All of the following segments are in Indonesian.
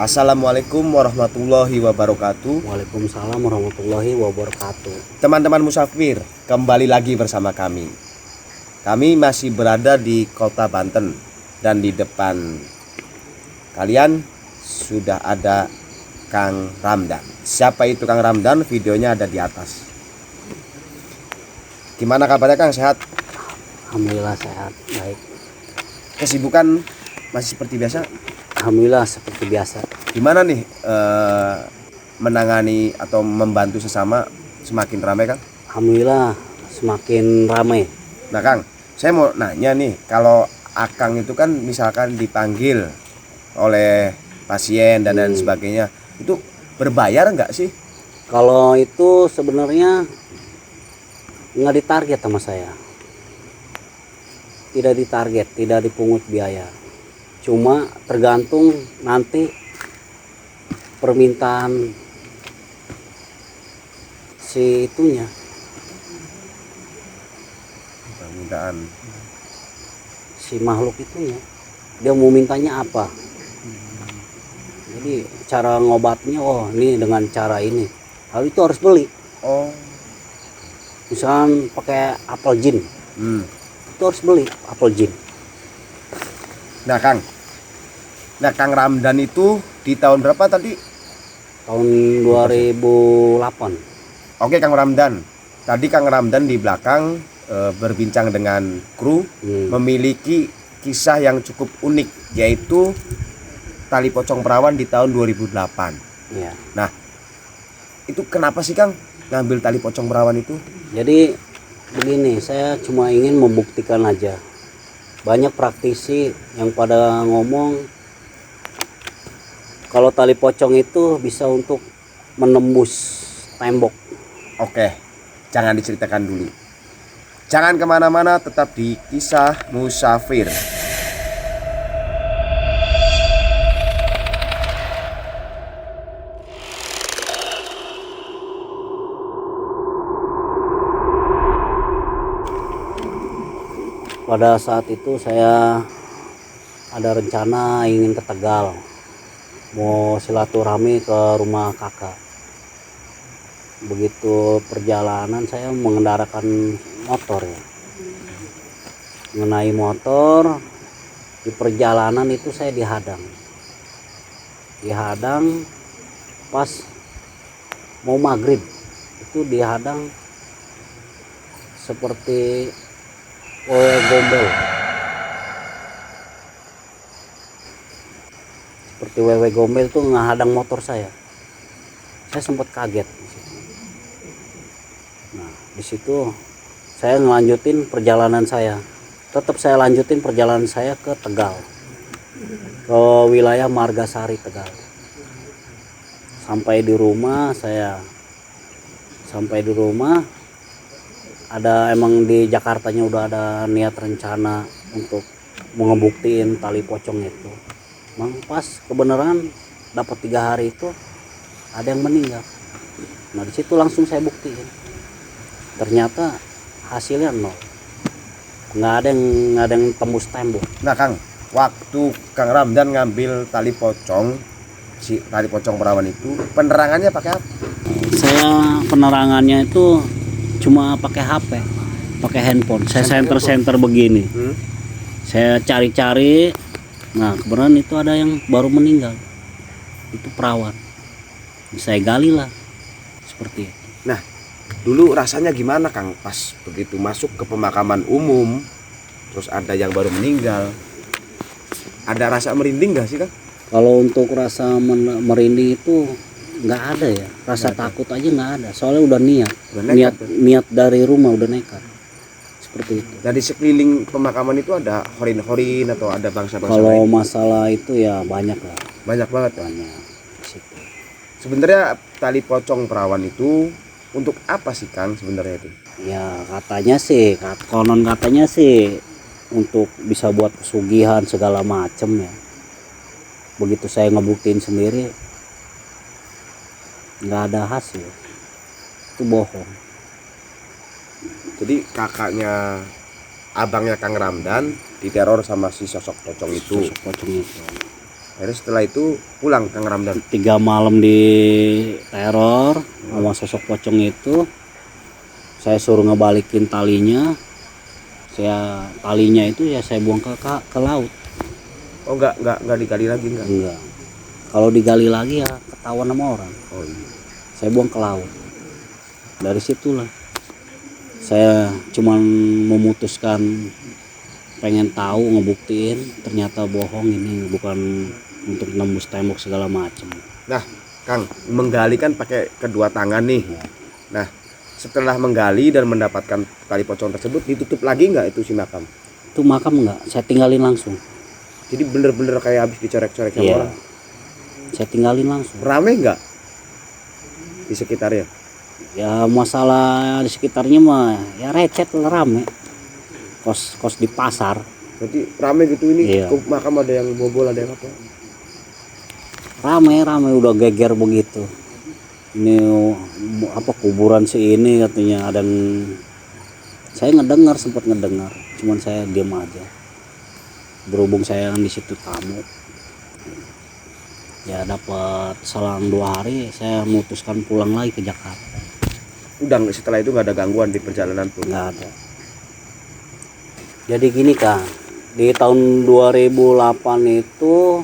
Assalamualaikum warahmatullahi wabarakatuh. Waalaikumsalam warahmatullahi wabarakatuh. Teman-teman musafir, kembali lagi bersama kami. Kami masih berada di kota Banten. Dan di depan kalian sudah ada Kang Ramdan. Siapa itu Kang Ramdan? Videonya ada di atas. Gimana kabarnya Kang? Sehat? Alhamdulillah sehat, baik. Kesibukan masih seperti biasa? Alhamdulillah seperti biasa. Gimana nih menangani atau membantu sesama semakin ramai Kang? Alhamdulillah semakin ramai. Nah Kang, saya mau nanya nih, kalau Akang itu kan misalkan dipanggil oleh pasien dan lain sebagainya, itu berbayar nggak sih? Kalau itu sebenarnya nggak ditarget sama saya. Tidak ditarget, tidak dipungut biaya. Cuma tergantung nanti permintaan si itunya. Permintaan Si makhluk itunya, dia mau mintanya apa. Jadi cara ngobatnya, oh ini dengan cara ini, hal itu harus beli. Oh. Misalkan pakai apel jin, itu harus beli apel jin. Nah Kang Ramdan itu di tahun berapa tadi? Tahun 2008. Oke Kang Ramdan, tadi Kang Ramdan di belakang berbincang dengan kru, memiliki kisah yang cukup unik, yaitu tali pocong perawan di tahun 2008. Iya. Nah, itu kenapa sih Kang ngambil tali pocong perawan itu? Jadi begini, saya cuma ingin membuktikan aja. Banyak praktisi yang pada ngomong kalau tali pocong itu bisa untuk menembus tembok. Oke, jangan diceritakan dulu. Jangan kemana-mana, tetap di Kisah Musafir. Pada saat itu saya ada rencana ingin ke Tegal, mau silaturahmi ke rumah kakak. Begitu perjalanan saya mengendarakan motor ya, mengenai motor, di perjalanan itu saya dihadang pas mau maghrib. Itu dihadang seperti gombel, seperti wewe gombel tuh ngehadang motor saya. Saya sempat kaget. Nah, di situ saya ngelanjutin perjalanan saya. Tetap saya lanjutin perjalanan saya ke Tegal, ke wilayah Margasari Tegal. Sampai di rumah ada, emang di Jakartanya udah ada niat rencana untuk mengebuktiin tali pocong itu. Emang pas kebenaran dapat 3 hari itu ada yang meninggal. Nah di situ langsung saya buktiin. Ternyata hasilnya nol. Nggak ada yang tembus tembok. Nah Kang, waktu Kang Ramdan ngambil tali pocong, si tali pocong perawan itu, penerangannya pakai apa? Saya penerangannya itu cuma pakai HP, pakai handphone. Saya senter begini. Saya cari-cari. Nah kebenaran itu ada yang baru meninggal. Itu perawan. Saya gali lah seperti itu. Nah, dulu rasanya gimana Kang pas begitu masuk ke pemakaman umum, terus ada yang baru meninggal? Ada rasa merinding gak sih Kang? Kalau untuk rasa merinding itu nggak ada ya. Rasa takut aja nggak ada. Soalnya udah niat dari rumah udah nekat. Seperti itu. Nah di sekeliling pemakaman itu ada horin-horin atau ada bangsa-bangsa Kalau lain? masalah itu ya banyak lah. Banyak banget. Banyak di situ. Sebenarnya tali pocong perawan itu untuk apa sih Kang sebenarnya itu? Ya konon katanya sih untuk bisa buat pesugihan segala macem ya. Begitu saya ngebuktiin sendiri nggak ada hasil, itu bohong. Jadi kakaknya, abangnya Kang Ramdan diteror sama si sosok pocong itu. Akhirnya setelah itu pulang Kang Ramdan. 3 malam di teror sama sosok pocong itu. Saya suruh ngebalikin talinya. Talinya itu ya saya buang ke laut. Oh enggak digali lagi enggak? Enggak. Kalau digali lagi ya ketahuan sama orang. Oh iya. Saya buang ke laut. Dari situlah saya cuman memutuskan pengen tahu, ngebuktiin ternyata bohong, ini bukan untuk nembus tembok segala macam. Nah Kang, menggali kan pakai kedua tangan nih. Ya. Nah setelah menggali dan mendapatkan tali pocong tersebut, ditutup lagi nggak itu si makam? Itu makam enggak, saya tinggalin langsung. Jadi bener-bener kayak habis dicorek-corek sama Iya. orang. Saya tinggalin langsung. Rame nggak di sekitarnya? Ya masalah di sekitarnya mah ya recet lah, rame. Kos di pasar. Berarti rame gitu ini. Iya. Makam ada yang bobol, ada yang apa? Rame udah geger begitu. Ini apa kuburan si ini katanya ada saya sempat ngedengar, cuman saya diam aja. Berhubung saya di situ tamu. Ya dapat selang 2 hari saya memutuskan pulang lagi ke Jakarta. Udah setelah itu nggak ada gangguan di perjalanan pun? Nggak ada. Jadi gini Kang, di tahun 2008 itu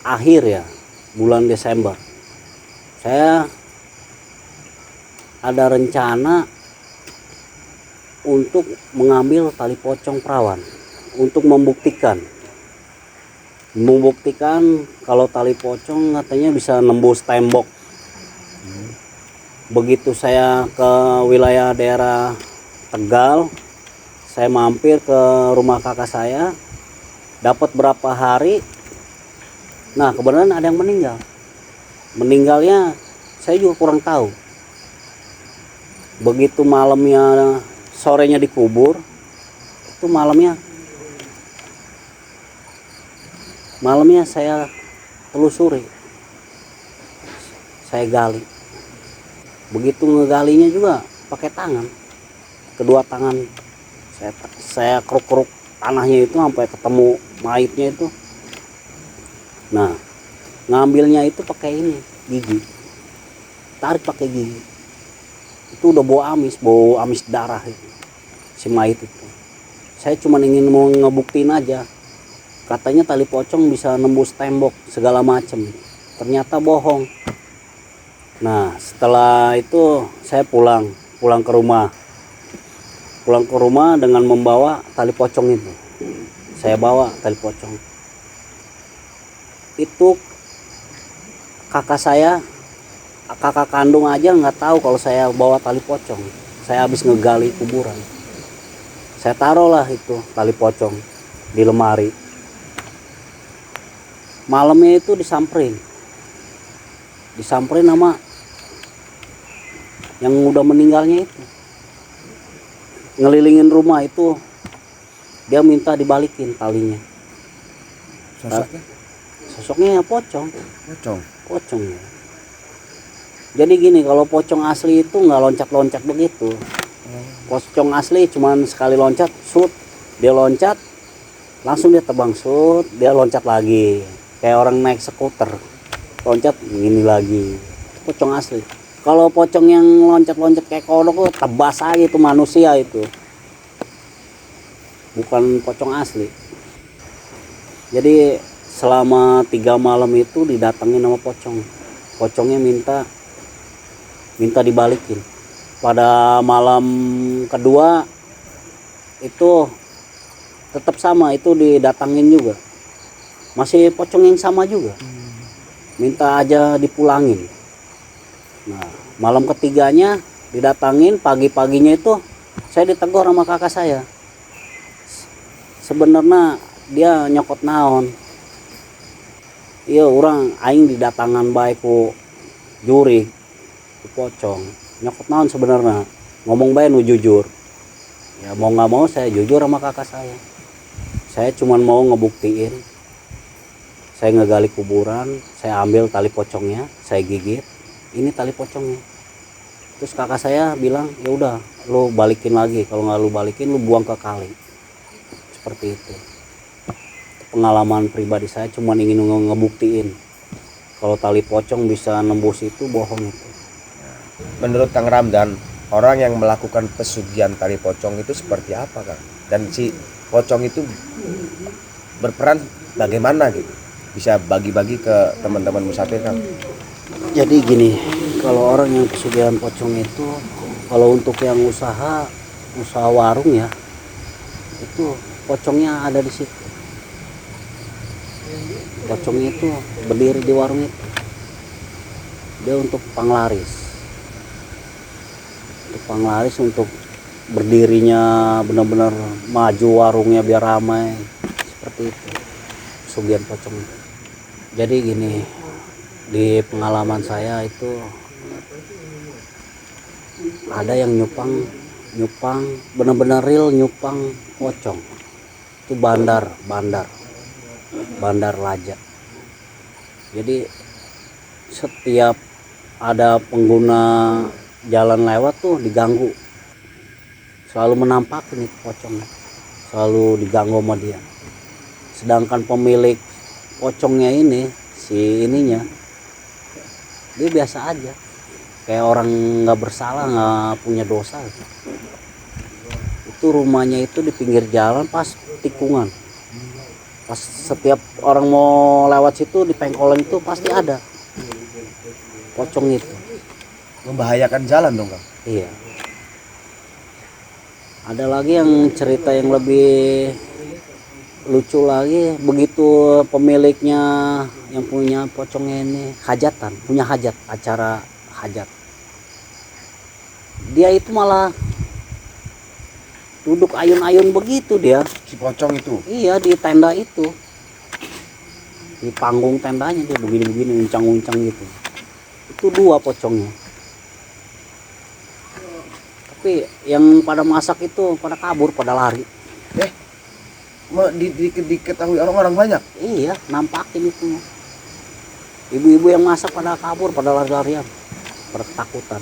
akhir ya, bulan Desember, saya ada rencana untuk mengambil tali pocong perawan untuk membuktikan kalau tali pocong katanya bisa nembus tembok. Begitu saya ke wilayah daerah Tegal, saya mampir ke rumah kakak saya, dapat berapa hari. Nah kebenaran ada yang meninggal. Meninggalnya saya juga kurang tahu. Begitu malamnya, sorenya dikubur, itu malamnya saya telusuri, saya gali. Begitu ngegalinya juga pakai tangan, kedua tangan saya keruk-keruk tanahnya itu sampai ketemu mayitnya itu. Nah ngambilnya itu pakai ini, gigi, tarik pakai gigi. Itu udah bau amis darah itu, si mayit itu. Saya cuma ingin mau ngebuktiin aja, katanya tali pocong bisa nembus tembok segala macem, ternyata bohong. Nah setelah itu saya pulang ke rumah dengan membawa tali pocong itu. Saya bawa tali pocong itu. Kakak kandung aja nggak tahu kalau saya bawa tali pocong. Saya habis ngegali kuburan, saya taruhlah itu tali pocong di lemari. Malamnya itu disamperin sama yang udah meninggalnya itu, ngelilingin rumah itu. Dia minta dibalikin talinya. Sosoknya ya pocong ya. Jadi gini, kalau pocong asli itu nggak loncat-loncat begitu. Pocong asli cuman sekali loncat, dia loncat, langsung dia terbang, dia loncat lagi. Kayak orang naik skuter, loncat gini lagi. Itu pocong asli. Kalau pocong yang loncat-loncat kayak kodok tuh tebas aja, itu manusia itu. Bukan pocong asli. Jadi selama 3 malam itu didatengin sama pocong. Pocongnya minta dibalikin. Pada malam kedua itu tetap sama, itu didatangin juga. Masih pocong yang sama juga. Minta aja dipulangin. Nah, malam ketiganya didatangin, pagi-paginya itu saya ditegur sama kakak saya. Sebenarnya dia nyokot naon. Iya, orang aing didatangan baik ku juri ku pocong. Nyokot naon sebenarnya. Ngomong bae nu jujur. Ya mau nggak mau saya jujur sama kakak saya. Saya cuman mau ngebuktiin. Saya ngegali kuburan, saya ambil tali pocongnya, saya gigit. Ini tali pocongnya. Terus kakak saya bilang, ya udah, lu balikin lagi. Kalau nggak lu balikin, lu buang ke kali. Seperti itu. pengalaman pribadi saya cuma ingin ngebuktiin kalau tali pocong bisa nembus itu bohong itu. Menurut Kang Ramdan, orang yang melakukan pesugihan tali pocong itu seperti apa, Kang? Dan si pocong itu berperan bagaimana gitu? Bisa bagi-bagi ke teman-teman musafir, Kang? Jadi gini, kalau orang yang pesugihan pocong itu, kalau untuk yang usaha warung ya, itu pocongnya ada di situ. Pocongnya itu berdiri di warung itu. Dia untuk panglaris. Untuk panglaris, untuk berdirinya benar-benar maju warungnya biar ramai. Seperti itu. Pesugihan pocong. Jadi gini, di pengalaman saya itu ada yang nyupang benar-benar real nyupang pocong. Itu bandar Laja. Jadi setiap ada pengguna jalan lewat tuh diganggu, selalu menampakin itu pocong, selalu diganggu sama dia. Sedangkan pemilik pocongnya ini, si ininya, dia biasa aja, kayak orang nggak bersalah, nggak punya dosa. Itu rumahnya itu di pinggir jalan pas tikungan. Pas setiap orang mau lewat situ di pengkolan itu pasti ada pocong itu. Membahayakan jalan dong, Kang? Iya. Ada lagi yang cerita yang lebih lucu lagi, begitu pemiliknya yang punya pocongnya ini hajatan, punya hajat, acara hajat, dia itu malah duduk ayun-ayun begitu dia. Si pocong itu? Iya, di tenda itu, di panggung tendanya dia begini-begini uncang-uncang gitu. Itu dua pocongnya. Tapi yang pada masak itu pada kabur, pada lari. Diketahui orang-orang banyak? Iya, nampakin itu. Ibu-ibu yang masak pada kabur, pada lari-larian, pada ketakutan.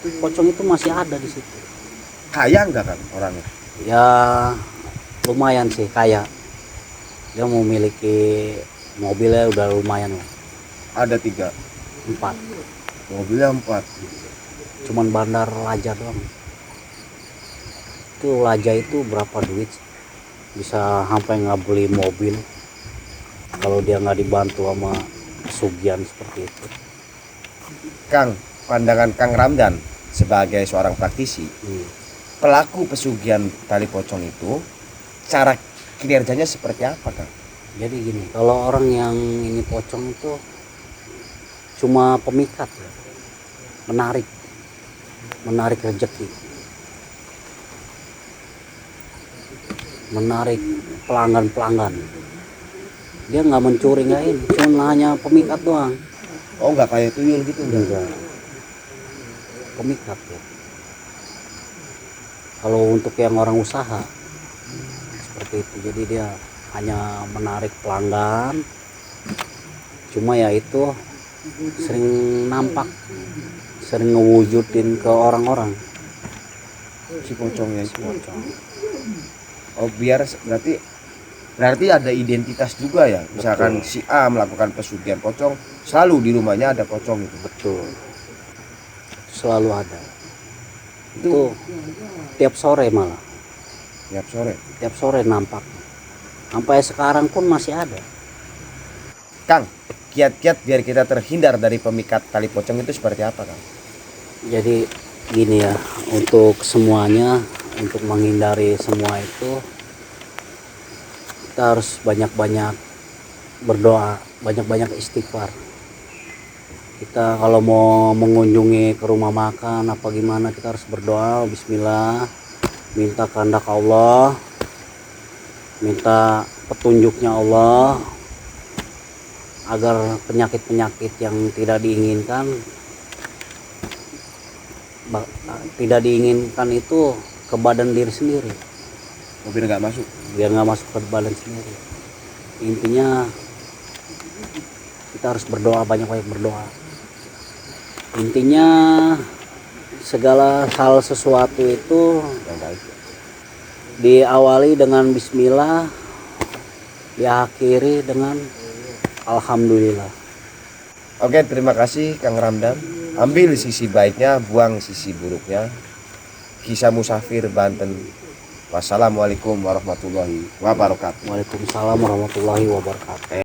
Pocong itu masih ada di situ. Kaya enggak, Kang, orangnya? Ya lumayan sih, kaya. Dia memiliki mobilnya udah lumayan lah. Ada 3? 4. Mobilnya 4. Cuman bandar Laja doang. Itu Laja itu berapa duit? Bisa sampai nggak beli mobil kalau dia nggak dibantu sama pesugihan seperti itu. Kang, pandangan Kang Ramdan sebagai seorang praktisi, pelaku pesugihan tali pocong itu cara kinerjanya seperti apa, Kang? Jadi gini, kalau orang yang ini pocong itu cuma pemikat ya. Menarik rezeki, menarik pelanggan. Dia nggak mencuri, nggak ini, cuma hanya pemikat doang. Oh, nggak kayak tuyul gitu? Enggak. Pemikat ya. Kalau untuk yang orang usaha seperti itu, jadi dia hanya menarik pelanggan, cuma ya itu sering nampak, sering ngewujudin ke orang-orang Si pocongnya itu? pocong. Oh, berarti ada identitas juga ya. Misalkan si A melakukan pesugihan pocong, selalu di rumahnya ada pocong itu. Betul, selalu ada. Itu tiap sore malah, Tiap tiap sore sore. nampak. Sampai sekarang pun masih ada. Kang, kiat-kiat biar kita terhindar dari pemikat tali pocong itu seperti apa, Kang? Jadi gini ya, untuk semuanya, untuk menghindari semua itu kita harus banyak-banyak berdoa, banyak-banyak istighfar. Kita kalau mau mengunjungi ke rumah makan apa gimana, kita harus berdoa, bismillah, minta kehendak Allah, minta petunjuknya Allah, agar penyakit-penyakit yang tidak diinginkan itu ke badan diri sendiri, Biar nggak masuk. biar nggak masuk ke badan sendiri. Intinya kita harus berdoa, banyak-banyak berdoa. Intinya segala hal sesuatu itu Yang baik. diawali dengan bismillah, diakhiri dengan alhamdulillah. Oke, terima kasih Kang Ramdan. Ambil sisi baiknya, buang sisi buruknya. Kisah Musafir Banten. Wassalamualaikum warahmatullahi wabarakatuh. Waalaikumsalam warahmatullahi wabarakatuh.